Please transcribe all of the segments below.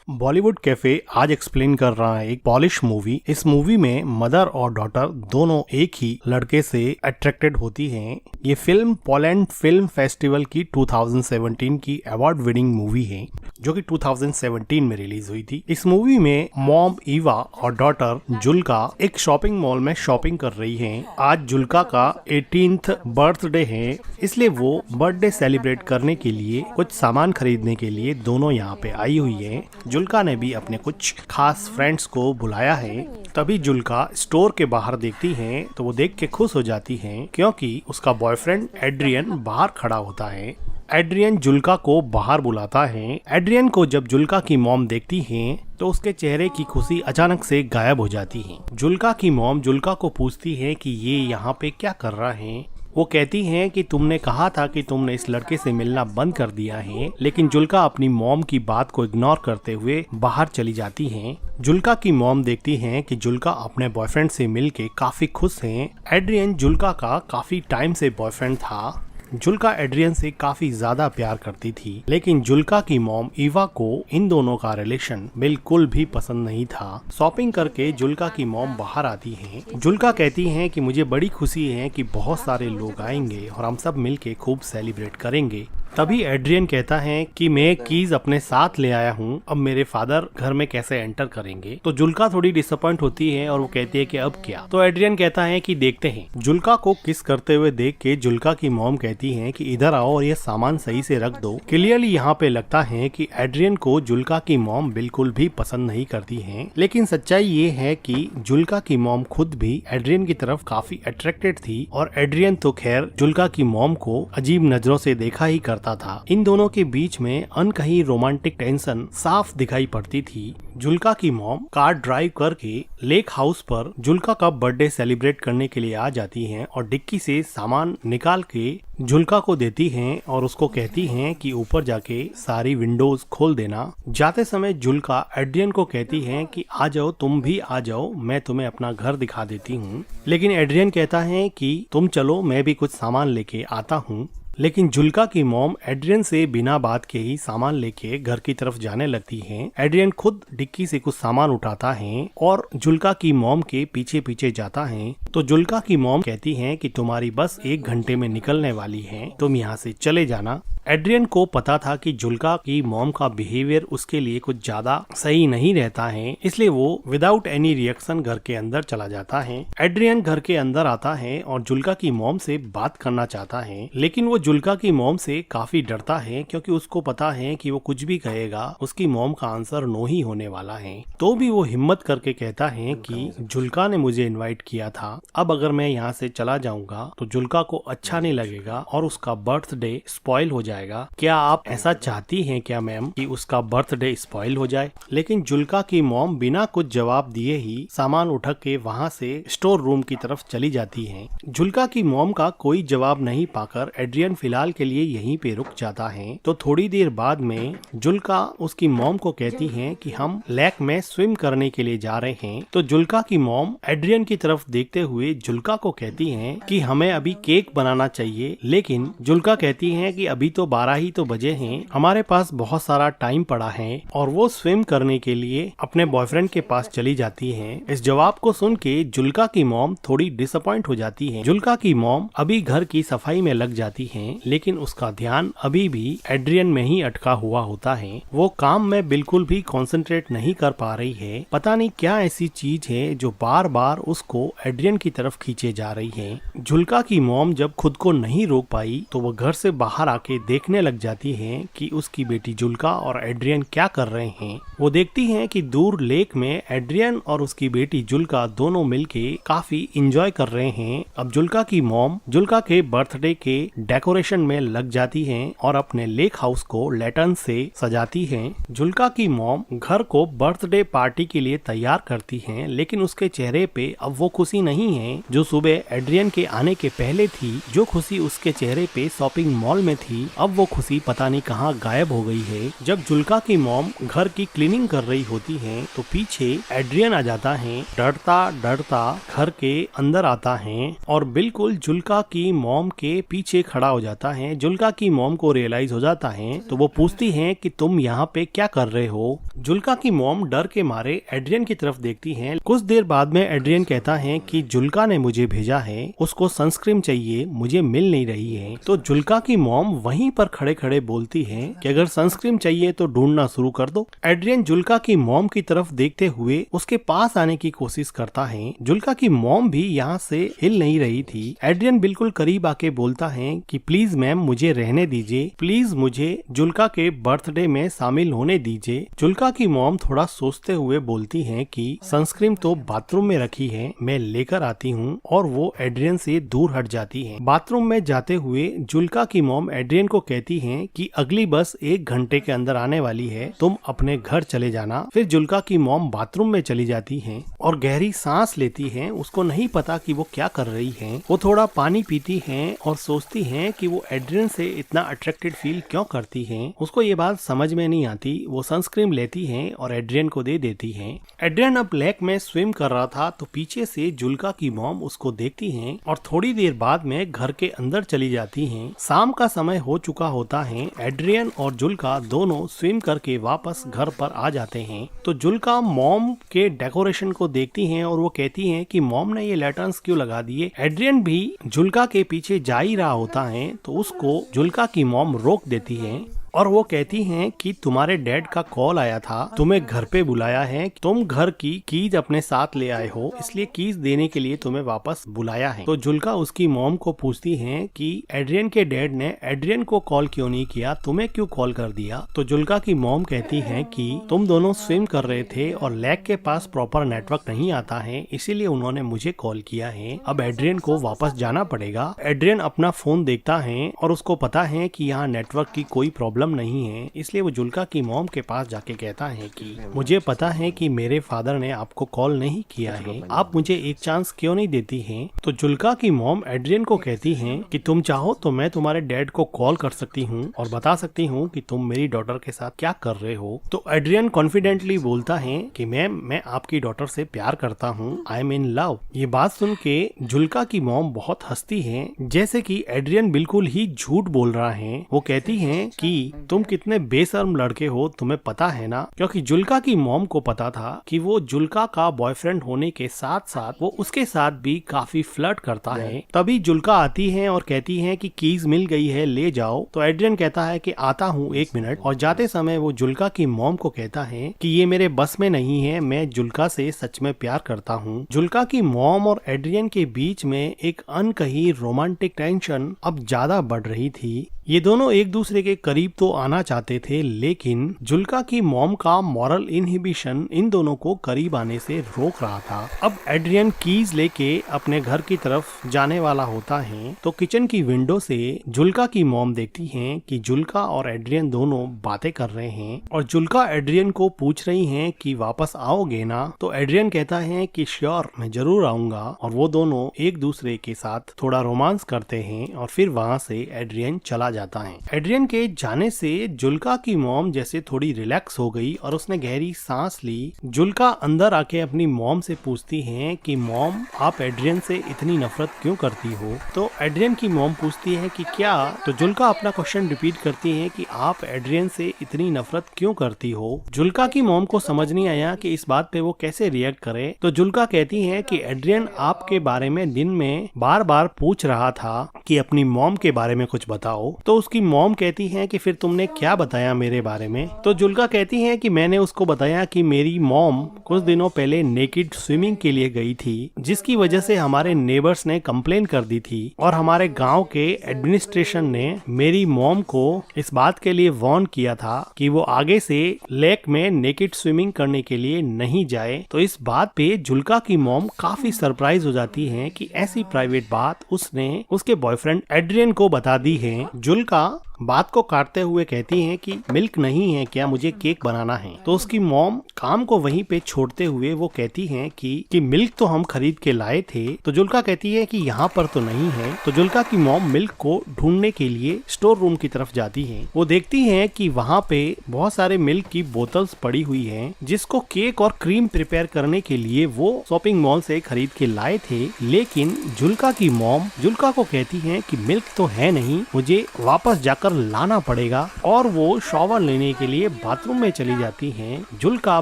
Bollywood cafe आज explain कर रहा है एक पॉलिश मूवी। इस मूवी में मदर और डॉटर दोनों एक ही लड़के से अट्रैक्टेड होती हैं। ये फिल्म पोलैंड फिल्म फेस्टिवल की 2017 की अवार्ड विनिंग मूवी है जो कि 2017 में रिलीज हुई थी। इस मूवी में मॉम ईवा और डॉटर जुल्का एक शॉपिंग मॉल में शॉपिंग कर रही हैं। आज जुल्का का 18th बर्थडे है, इसलिए वो बर्थडे सेलिब्रेट करने के लिए कुछ सामान खरीदने के लिए दोनों यहाँ पे आई हुई है। जुल्का ने भी अपने कुछ खास फ्रेंड्स को बुलाया है। तभी जुल्का स्टोर के बाहर देखती है तो वो देख के खुश हो जाती है क्योंकि उसका बॉयफ्रेंड एड्रियन बाहर खड़ा होता है। एड्रियन जुल्का को बाहर बुलाता है। एड्रियन को जब जुल्का की मॉम देखती है तो उसके चेहरे की खुशी अचानक से गायब हो जाती है। जुल्का की मॉम जुल्का को पूछती है कि ये यहाँ पे क्या कर रहा है। वो कहती हैं कि तुमने कहा था कि तुमने इस लड़के से मिलना बंद कर दिया है, लेकिन जुल्का अपनी मॉम की बात को इग्नोर करते हुए बाहर चली जाती हैं। जुल्का की मॉम देखती हैं कि जुल्का अपने बॉयफ्रेंड से मिलके काफी खुश हैं। एड्रियन जुल्का का काफी टाइम से बॉयफ्रेंड था। जुल्का एड्रियन से काफी ज्यादा प्यार करती थी, लेकिन जुल्का की मॉम ईवा को इन दोनों का रिलेशन बिल्कुल भी पसंद नहीं था। शॉपिंग करके जुल्का की मॉम बाहर आती हैं। जुल्का कहती हैं कि मुझे बड़ी खुशी है कि बहुत सारे लोग आएंगे और हम सब मिलके खूब सेलिब्रेट करेंगे। तभी एड्रियन कहता है कि मैं कीज अपने साथ ले आया हूँ, अब मेरे फादर घर में कैसे एंटर करेंगे। तो जुल्का थोड़ी डिसअपॉइंट होती है और वो कहती है कि अब क्या। तो एड्रियन कहता है कि देखते हैं। जुल्का को किस करते हुए देख के जुल्का की मॉम कहती है कि इधर आओ और ये सामान सही से रख दो। क्लियरली यहाँ पे लगता है कि एड्रियन को जुल्का की मॉम बिल्कुल भी पसंद नहीं करती है, लेकिन सच्चाई ये है कि जुल्का की मॉम खुद भी एड्रियन की तरफ काफी अट्रैक्टेड थी और एड्रियन तो खैर जुल्का की मॉम को अजीब नजरों से देखा ही करता था। इन दोनों के बीच में अनकही रोमांटिक टेंशन साफ दिखाई पड़ती थी। जुल्का की मॉम कार ड्राइव करके लेक हाउस पर जुल्का का बर्थडे सेलिब्रेट करने के लिए आ जाती हैं और डिक्की से सामान निकाल के जुल्का को देती हैं और उसको कहती हैं कि ऊपर जाके सारी विंडोज खोल देना। जाते समय जुल्का एड्रियन को कहती हैं कि आ जाओ, तुम भी आ जाओ, मैं तुम्हें अपना घर दिखा देती हूँ। लेकिन एड्रियन कहता है कि तुम चलो, मैं भी कुछ सामान लेके आता हूँ। लेकिन जुल्का की मॉम एड्रियन से बिना बात के ही सामान लेके घर की तरफ जाने लगती हैं। एड्रियन खुद डिक्की से कुछ सामान उठाता है और जुल्का की मॉम के पीछे पीछे जाता है। तो जुल्का की मॉम कहती हैं कि तुम्हारी बस 1 घंटे में निकलने वाली है, तुम यहाँ से चले जाना। एड्रियन को पता था कि जुल्का की मॉम का बिहेवियर उसके लिए कुछ ज्यादा सही नहीं रहता है, इसलिए वो विदाउट एनी रिएक्शन घर के अंदर चला जाता है। एड्रियन घर के अंदर आता है और जुल्का की मॉम से बात करना चाहता है, लेकिन वो जुल्का की मॉम से काफी डरता है क्योंकि उसको पता है कि वो कुछ भी कहेगा उसकी मॉम का आंसर नो ही होने वाला है। तो भी वो हिम्मत करके कहता है कि जुल्का ने मुझे इनवाइट किया था, अब अगर मैं यहाँ से चला जाऊंगा तो जुल्का को अच्छा नहीं लगेगा और उसका बर्थडे स्पॉइल हो जाएगा। क्या आप ऐसा चाहती हैं क्या मैम कि उसका बर्थडे स्पॉइल हो जाए? लेकिन जुल्का की मॉम बिना कुछ जवाब दिए ही सामान उठा के वहाँ से स्टोर रूम की तरफ चली जाती हैं। जुल्का की मॉम का कोई जवाब नहीं पाकर एड्रियन फिलहाल के लिए यहीं पे रुक जाता है। तो थोड़ी देर बाद में जुल्का उसकी मॉम को कहती है कि हम लेक में स्विम करने के लिए जा रहे हैं। तो जुल्का की मॉम एड्रियन की तरफ देखते हुए जुल्का को कहती है कि हमें अभी केक बनाना चाहिए, लेकिन जुल्का कहती है कि अभी तो 12 ही तो बजे हैं, हमारे पास बहुत सारा टाइम पड़ा है और वो स्विम करने के लिए अपने बॉयफ्रेंड के पास चली जाती है। इस जवाब को सुन के जुल्का की मॉम थोड़ी डिसअपॉइंट हो जाती है। जुल्का की मॉम अभी घर की सफाई में लग जाती है, लेकिन उसका ध्यान अभी भी एड्रियन में ही अटका हुआ होता है। वो काम में बिल्कुल भी कंसंट्रेट नहीं कर पा रही है। पता नहीं क्या ऐसी चीज है जो बार बार उसको एड्रियन की तरफ खींचे जा रही है। जुल्का की मॉम जब खुद को नहीं रोक पाई तो वो घर से बाहर आके देखने लग जाती हैं कि उसकी बेटी जुल्का और एड्रियन क्या कर रहे हैं। वो देखती हैं कि दूर लेक में एड्रियन और उसकी बेटी जुल्का दोनों मिलके काफी इंजॉय कर रहे हैं। अब जुल्का की मॉम जुल्का के बर्थडे के डेकोरेशन में लग जाती हैं और अपने लेक हाउस को लैंटर्न से सजाती हैं। जुल्का की मॉम घर को बर्थडे पार्टी के लिए तैयार करती हैं, लेकिन उसके चेहरे पे अब वो खुशी नहीं हैं जो सुबह एड्रियन के आने के पहले थी। जो खुशी उसके चेहरे पे शॉपिंग मॉल में थी, अब वो खुशी पता नहीं कहाँ गायब हो गई है। जब जुल्का की मॉम घर की क्लीनिंग कर रही होती है तो पीछे एड्रियन आ जाता है। डरता डरता घर के अंदर आता है और बिल्कुल जुल्का की मॉम के पीछे खड़ा हो जाता है। जुल्का की मॉम को रियलाइज हो जाता है तो वो पूछती है कि तुम यहाँ पे क्या कर रहे हो। जुल्का की मॉम डर के मारे एड्रियन की तरफ देखती है। कुछ देर बाद में एड्रियन कहता है कि जुल्का ने मुझे भेजा है, उसको सनस्क्रीन चाहिए, मुझे मिल नहीं रही है। तो जुल्का की मॉम वहीं पर खड़े खड़े बोलती है कि अगर सनस्क्रीन चाहिए तो ढूंढना शुरू कर दो। एड्रियन जुल्का की मॉम की तरफ देखते हुए उसके पास आने की कोशिश करता है। जुल्का की मॉम भी यहाँ से हिल नहीं रही थी। एड्रियन बिल्कुल करीब आके बोलता है कि प्लीज मैम मुझे रहने दीजिए, प्लीज मुझे जुल्का के बर्थडे में शामिल होने दीजिए। जुल्का की मॉम थोड़ा सोचते हुए बोलती है कि सनस्क्रीन तो बाथरूम में रखी है, मैं लेकर आती हूँ, और वो एड्रियन से दूर हट जाती है। बाथरूम में जाते हुए जुल्का की मॉम एड्रियन को कहती है कि अगली बस 1 घंटे के अंदर आने वाली है, तुम अपने घर चले जाना। फिर जुल्का की मॉम बाथरूम में चली जाती है और गहरी सांस लेती है। उसको नहीं पता कि वो क्या कर रही है। वो थोड़ा पानी पीती है और सोचती है कि वो एड्रियन से इतना अट्रैक्टेड फील क्यों करती है। उसको ये बात समझ में नहीं आती। वो सनस्क्रीन लेती है और एड्रियन को दे देती है। एड्रियन अब लेक में स्विम कर रहा था तो पीछे से जुल्का की मॉम उसको देखती है और थोड़ी देर बाद में घर के अंदर चली जाती है। शाम का समय हो चुका होता है। एड्रियन और जुल्का दोनों स्विम करके वापस घर पर आ जाते हैं। तो जुल्का मॉम के डेकोरेशन को देखती है और वो कहती है कि मॉम ने ये लैटर्न्स क्यों लगा दिए। एड्रियन भी जुल्का के पीछे जा ही रहा होता है तो उसको जुल्का की मॉम रोक देती है और वो कहती हैं कि तुम्हारे डैड का कॉल आया था, तुम्हें घर पे बुलाया है, तुम घर की कीज अपने साथ ले आए हो, इसलिए कीज देने के लिए तुम्हें वापस बुलाया है। तो जुल्का उसकी मॉम को पूछती है कि एड्रियन के डैड ने एड्रियन को कॉल क्यों नहीं किया, तुम्हें क्यों कॉल कर दिया। तो जुल्का की मॉम कहती है कि तुम दोनों स्विम कर रहे थे और लेक के पास प्रॉपर नेटवर्क नहीं आता है, इसीलिए उन्होंने मुझे कॉल किया है। अब एड्रियन को वापस जाना पड़ेगा। एड्रियन अपना फोन देखता है और उसको पता है कि यहाँ नेटवर्क की कोई प्रॉब्लम नहीं है, इसलिए वो जुल्का की मॉम के पास जाके कहता है कि मुझे पता है कि मेरे फादर ने आपको कॉल नहीं किया है, आप मुझे एक चांस क्यों नहीं देती हैं। तो जुल्का की मॉम एड्रियन को कहती हैं कि तुम चाहो तो मैं तुम्हारे डैड को कॉल कर सकती हूँ और बता सकती हूँ कि तुम मेरी डॉटर के साथ क्या कर रहे हो। तो एड्रियन कॉन्फिडेंटली बोलता है कि मैम मैं आपकी डॉटर से प्यार करता हूँ, आई एम इन लव। ये बात सुन के जुल्का की मॉम बहुत हंसती है, जैसे कि एड्रियन बिल्कुल ही झूठ बोल रहा है। वो कहती है कि तुम कितने बेशर्म लड़के हो, तुम्हें पता है ना। क्योंकि जुल्का की मॉम को पता था कि वो जुल्का का बॉयफ्रेंड होने के साथ साथ वो उसके साथ भी काफी फ्लर्ट करता है। तभी जुल्का आती है और कहती है कि कीज मिल गई है, ले जाओ। तो एड्रियन कहता है कि आता हूँ 1 मिनट, और जाते समय वो जुल्का की मॉम को कहता है कि ये मेरे बस में नहीं है, मैं जुल्का से सच में प्यार करता हूँ। जुल्का की मॉम और एड्रियन के बीच में एक अनकही रोमांटिक टेंशन अब ज्यादा बढ़ रही थी। ये दोनों एक दूसरे के करीब तो आना चाहते थे, लेकिन जुल्का की मॉम का मॉरल इनहिबिशन इन दोनों को करीब आने से रोक रहा था। अब एड्रियन कीज लेके अपने घर की तरफ जाने वाला होता है तो किचन की विंडो से जुल्का की मॉम देखती हैं कि जुल्का और एड्रियन दोनों बातें कर रहे हैं और जुल्का एड्रियन को पूछ रही हैं कि वापस आओगे ना। तो एड्रियन कहता है कि श्योर, मैं जरूर आऊंगा, और वो दोनों एक दूसरे के साथ थोड़ा रोमांस करते हैं और फिर वहाँ से एड्रियन चला जाता है। एड्रियन के जाने से जुल्का की मॉम जैसे थोड़ी रिलैक्स हो गई और उसने गहरी सांस ली। जुल्का अंदर आके अपनी मॉम से पूछती है कि मॉम, आप एड्रियन से इतनी नफरत क्यों करती हो। तो एड्रियन की मॉम पूछती है कि क्या। तो जुल्का अपना क्वेश्चन रिपीट करती है कि आप एड्रियन से इतनी नफरत क्यों करती हो। जुल्का की मॉम को समझ नहीं आया कि इस बात पे वो कैसे रिएक्ट करे। तो जुल्का कहती है कि एड्रियन आपके बारे में दिन में बार बार पूछ रहा था कि अपनी मॉम के बारे में कुछ बताओ। तो उसकी मॉम कहती है कि फिर तुमने क्या बताया मेरे बारे में। तो जुल्का कहती है कि मैंने उसको बताया कि मेरी मॉम कुछ दिनों पहले नेकेड स्विमिंग के लिए गई थी, जिसकी वजह से हमारे नेबर्स ने कंप्लेन कर दी थी और हमारे गांव के एडमिनिस्ट्रेशन ने मेरी मॉम को इस बात के लिए वार्न किया था कि वो आगे से लेक में नेकेड स्विमिंग करने के लिए नहीं जाए। तो इस बात पे जुल्का की मॉम काफी सरप्राइज हो जाती है कि ऐसी प्राइवेट बात उसने उसके बॉयफ्रेंड एड्रियन को बता दी है। जुल्का बात को काटते हुए कहती हैं कि मिल्क नहीं है क्या, मुझे केक बनाना है। तो उसकी मॉम काम को वहीं पे छोड़ते हुए वो कहती हैं कि मिल्क तो हम खरीद के लाए थे। तो जुल्का कहती है कि यहाँ पर तो नहीं है। तो जुल्का की मॉम मिल्क को ढूंढने के लिए स्टोर रूम की तरफ जाती है। वो देखती है कि वहाँ पे बहुत सारे मिल्क की बोतल्स पड़ी हुई हैं, जिसको केक और क्रीम प्रिपेयर करने के लिए वो शॉपिंग मॉल से खरीद के लाए थे। लेकिन जुल्का की मॉम जुल्का को कहती है कि मिल्क तो है नहीं, मुझे वापस जाकर लाना पड़ेगा। और वो शॉवर लेने के लिए बाथरूम में चली जाती हैं। जुल्का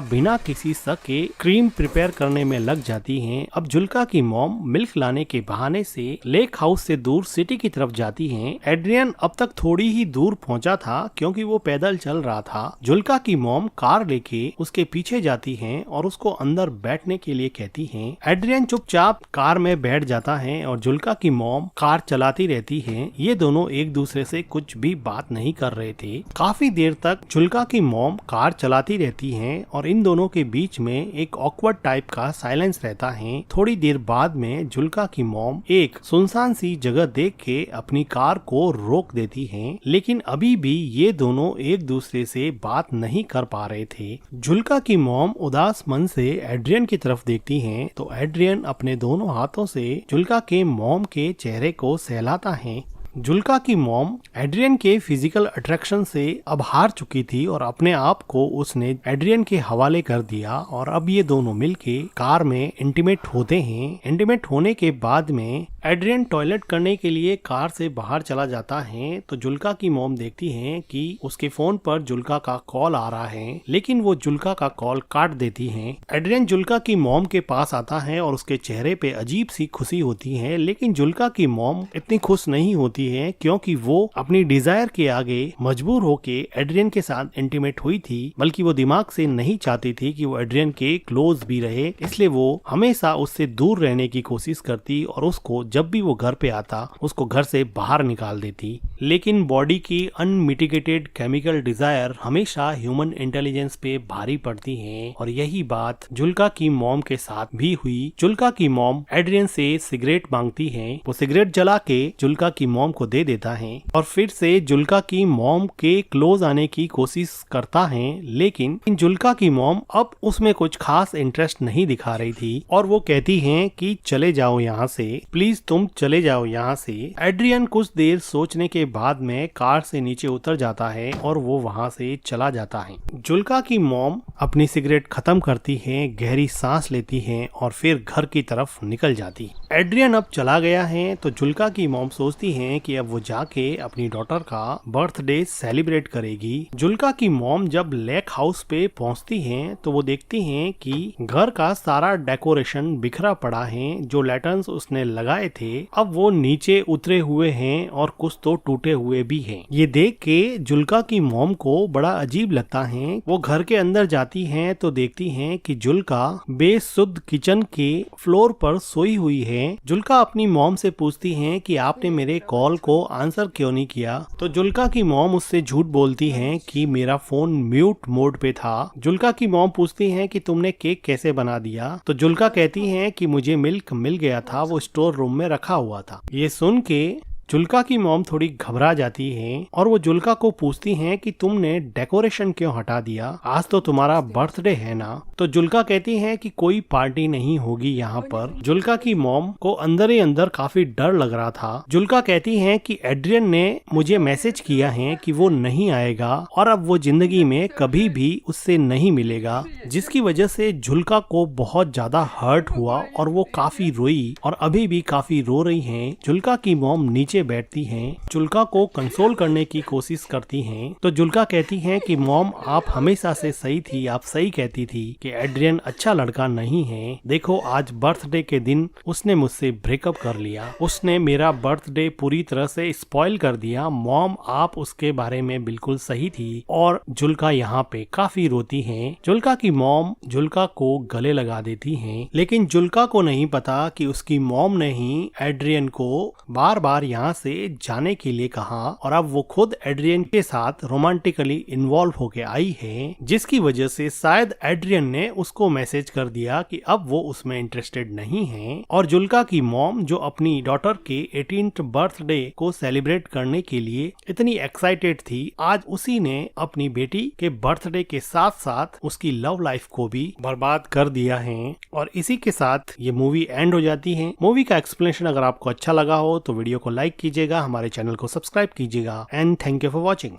बिना किसी शक के क्रीम प्रिपेयर करने में लग जाती हैं। अब जुल्का की मॉम मिल्क लाने के बहाने से लेक हाउस से दूर सिटी की तरफ जाती हैं। एड्रियन अब तक थोड़ी ही दूर पहुंचा था क्योंकि वो पैदल चल रहा था। जुल्का की मॉम कार लेके उसके पीछे जाती हैं और उसको अंदर बैठने के लिए कहती हैं। एड्रियन चुपचाप कार में बैठ जाता है और जुल्का की मॉम कार चलाती रहती है। ये दोनों एक दूसरे से कुछ भी बात नहीं कर रहे थे। काफी देर तक जुल्का की मॉम कार चलाती रहती हैं और इन दोनों के बीच में एक ऑकवर्ड टाइप का साइलेंस रहता है। थोड़ी देर बाद में जुल्का की मॉम एक सुनसान सी जगह देख के अपनी कार को रोक देती हैं। लेकिन अभी भी ये दोनों एक दूसरे से बात नहीं कर पा रहे थे। जुल्का की मॉम उदास मन से एड्रियन की तरफ देखती हैं तो एड्रियन अपने दोनों हाथों से जुल्का के मॉम के चेहरे को सहलाता है। जुल्का की मॉम एड्रियन के फिजिकल अट्रैक्शन से अब हार चुकी थी और अपने आप को उसने एड्रियन के हवाले कर दिया और अब ये दोनों मिलके कार में इंटीमेट होते हैं। इंटीमेट होने के बाद में एड्रियन टॉयलेट करने के लिए कार से बाहर चला जाता है तो जुल्का की मॉम देखती है कि उसके फोन पर जुल्का का कॉल आ रहा है, लेकिन वो जुल्का का कॉल काट देती है। एड्रियन जुल्का की मॉम के पास आता है और उसके चेहरे पे अजीब सी खुशी होती है, लेकिन जुल्का की मॉम इतनी खुश नहीं होती है क्योंकि वो अपनी डिजायर के आगे मजबूर होके एड्रियन के साथ इंटीमेट हुई थी, बल्कि वो दिमाग से नहीं चाहती थी कि वो एड्रियन के क्लोज भी रहे। इसलिए वो हमेशा उससे दूर रहने की कोशिश करती और उसको जब भी वो घर पे आता उसको घर से बाहर निकाल देती। लेकिन बॉडी की अनमिटिगेटेड केमिकल डिजायर हमेशा ह्यूमन इंटेलिजेंस पे भारी पड़ती है और यही बात जुल्का की मॉम के साथ भी हुई। जुल्का की मॉम एड्रियन से सिगरेट मांगती है, वो सिगरेट जला के जुल्का की मॉम को दे देता है और फिर से जुल्का की मॉम के क्लोज आने की कोशिश करता है, लेकिन जुल्का की मॉम अब उसमें कुछ खास इंटरेस्ट नहीं दिखा रही थी और वो कहती हैं कि चले जाओ यहाँ से, प्लीज तुम चले जाओ यहाँ से। एड्रियन कुछ देर सोचने के बाद में कार से नीचे उतर जाता है और वो वहाँ से चला जाता है। जुल्का की मॉम अपनी सिगरेट खत्म करती है, गहरी सांस लेती है और फिर घर की तरफ निकल जाती। एड्रियन अब चला गया है तो जुल्का की मॉम सोचती है कि अब वो जाके अपनी डॉटर का बर्थडे सेलिब्रेट करेगी। जुल्का की मॉम जब लेक हाउस पे पहुंचती हैं तो वो देखती हैं कि घर का सारा डेकोरेशन बिखरा पड़ा है। जो लैटर्न्स उसने लगाए थे अब वो नीचे उतरे हुए हैं और कुछ तो टूटे हुए भी हैं। ये देख के जुल्का की मॉम को बड़ा अजीब लगता है। वो घर के अंदर जाती हैं तो देखती हैं कि जुल्का बेसुध किचन के फ्लोर पर सोई हुई है। जुल्का अपनी मॉम से पूछती हैं कि आपने मेरे कॉल को आंसर क्यों नहीं किया। तो जुल्का की मॉम उससे झूठ बोलती हैं कि मेरा फोन म्यूट मोड पे था। जुल्का की मॉम पूछती हैं कि तुमने केक कैसे बना दिया। तो जुल्का कहती हैं कि मुझे मिल्क मिल गया था, वो स्टोर रूम में रखा हुआ था। ये सुन के जुल्का की मॉम थोड़ी घबरा जाती है और वो जुल्का को पूछती हैं कि तुमने डेकोरेशन क्यों हटा दिया, आज तो तुम्हारा बर्थडे है ना। तो जुल्का कहती हैं कि कोई पार्टी नहीं होगी यहाँ पर। जुल्का की मॉम को अंदर ही अंदर काफी डर लग रहा था। जुल्का कहती हैं कि एड्रियन ने मुझे मैसेज किया है कि वो नहीं आएगा और अब वो जिंदगी में कभी भी उससे नहीं मिलेगा, जिसकी वजह से जुल्का को बहुत ज्यादा हर्ट हुआ और वो काफी रोई और अभी भी काफी रो रही है। जुल्का की मॉम नीचे बैठती हैं, जुल्का को कंसोल करने की कोशिश करती हैं। तो जुल्का कहती हैं कि मॉम आप हमेशा से सही थी, आप सही कहती थी कि एड्रियन अच्छा लड़का नहीं है। देखो आज बर्थडे के दिन उसने मुझसे ब्रेकअप कर लिया, उसने मेरा बर्थडे पूरी तरह से स्पॉइल कर दिया। मॉम आप उसके बारे में बिल्कुल सही थी। और जुल्का यहाँ पे काफी रोती है। जुल्का की मॉम जुल्का को गले लगा देती है, लेकिन जुल्का को नहीं पता कि उसकी मॉम ने ही एड्रियन को बार बार यहाँ यहाँ से जाने के लिए कहा और अब वो खुद एड्रियन के साथ रोमांटिकली इन्वॉल्व होके आई है, जिसकी वजह से शायद एड्रियन ने उसको मैसेज कर दिया कि अब वो उसमें इंटरेस्टेड नहीं है। और जुल्का की मॉम जो अपनी डॉटर के 18th बर्थडे को सेलिब्रेट करने के लिए इतनी एक्साइटेड थी, आज उसी ने अपनी बेटी के बर्थडे के साथ साथ उसकी लव लाइफ को भी बर्बाद कर दिया है। और इसी के साथ ये मूवी एंड हो जाती है। मूवी का एक्सप्लेनेशन अगर आपको अच्छा लगा हो तो वीडियो को लाइक कीजिएगा, हमारे चैनल को सब्सक्राइब कीजिएगा and thank you for watching.